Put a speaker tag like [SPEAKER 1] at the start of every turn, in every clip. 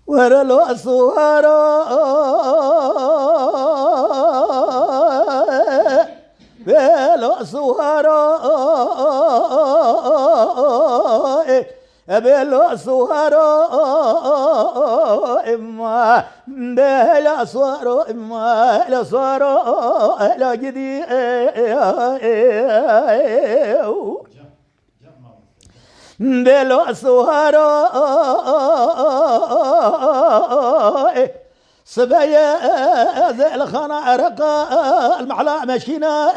[SPEAKER 1] ورلو أسوارو بلو أسوارو بلو أسوارو إما بلا صوارو إما لا صوارو لا جدي بلو أسوارو صبايا ذي الخنا عرقا المحلا مشينا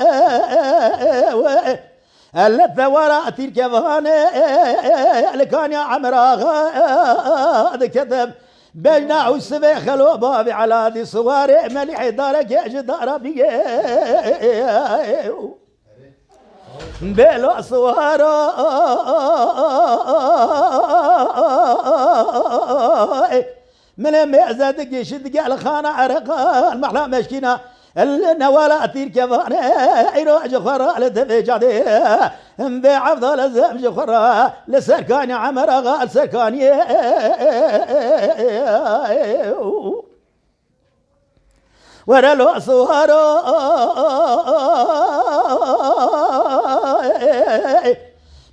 [SPEAKER 1] الثورة تلك فهاني لكان يا عمراغا كتب بينا والسبي خلو بابي على دي صواري مليح دارك يا جدار بيه بلو صوارو من مئزة يشد قال خانة عرقا المحلا مشكينا النوالا تير كفاني عيرو جخرا لتفجادي بعفضل الزم جخرا لسركاني عمرغا السركاني ورلو صوارو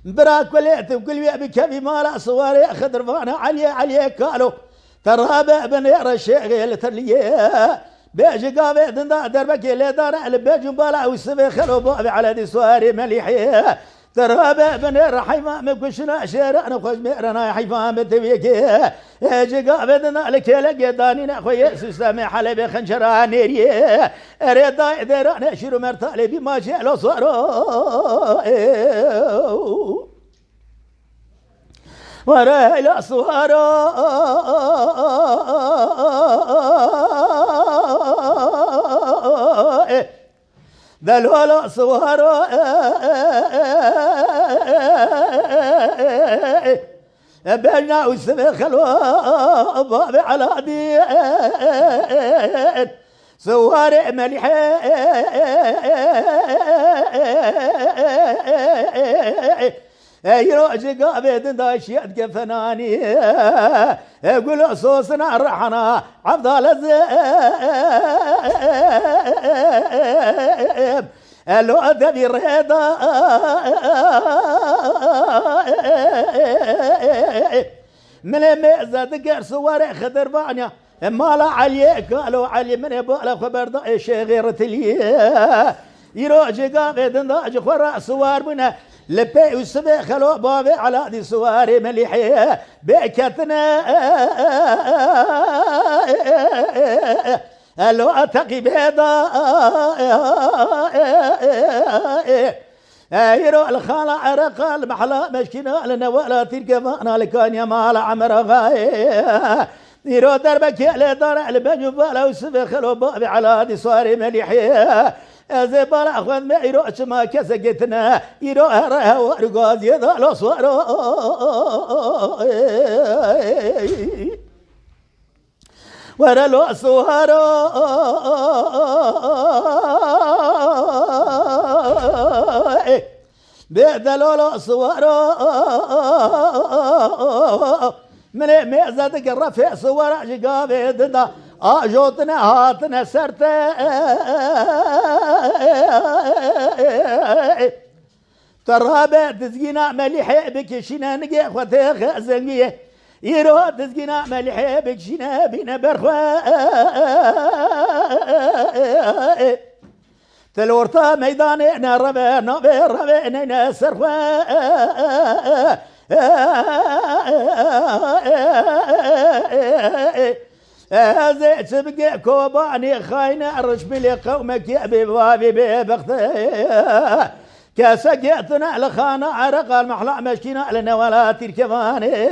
[SPEAKER 1] براك وليت بكل بكفي مالا صواري خضر فانا علي كالو ترهب بن يرى الشيخ يلتليه بيجي قابي دندا دربك اللي دار على بيجي بالا وسبي خلو بابي على دي سواري مليحيه ترهب بن يرى حيما مكشنا شير انا خوش ميرنا حيفا متبيكي يجي قابي دندا لك لقي داني نخوي سامي حلبي خنجرا نيري اريد داير انا شيرو مرتالي بما جعلو صارو ورا إلى صوارو ذلولا صوارو بينا وسبي خلوا بابي على دي صواري مليحة يروج قابد داش يدق فناني يقول صوصنا رحنا عبد الزيب لو ادبي الريضة من الميزة دقر صوري خضر بانيا ما لا علي قالوا علي من يبغى خبر ضايش غير تلي يروج قابد داش خرا صور منه لبي وسبي خلو بابي على دي سواري مليحيه بكتنا لو اتقي بيضا يرو الخالة عرقا المحلا مشكنا لنا ولا تركبانا لكان يا مال عمر غاي يرو دربك يا دار البنو بالا وسبي خلو بابي على دي سواري مليحيه زي بالا أخذ ما يرو ما كسجتنا يرو هرها ورقاز يضل صورو ورلو صورو بيدلو صورو من ميزة تقرب في صور جقابي دندا جوتنا هاتنا سرتا ترابة تزقينا مليحة بكشنا نجي خوتي زنقية يرو تزقينا مليحة بكشنا بينا برخوا تلورتا ميداننا ربا نبي ربا نينا سرخوا هذا تبقى كوباني خاينة رشبلي قومك يا بابي ببختي كسقيتنا لخانا عرق المحلا مشكينا لنا ولا تركباني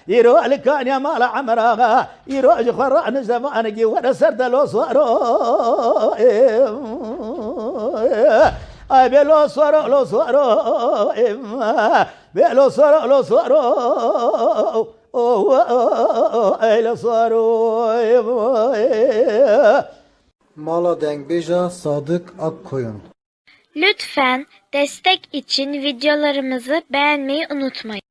[SPEAKER 1] يروح لكان يا مال عمرها يروح جخرا نزمانك وانا سرد لو صارو اي بلو صارو لو صارو بلو صارو لو صارو اي صارو
[SPEAKER 2] Mala Dengbeja Sadık Akkoyun.
[SPEAKER 3] Lütfen destek için videolarımızı beğenmeyi unutmayın.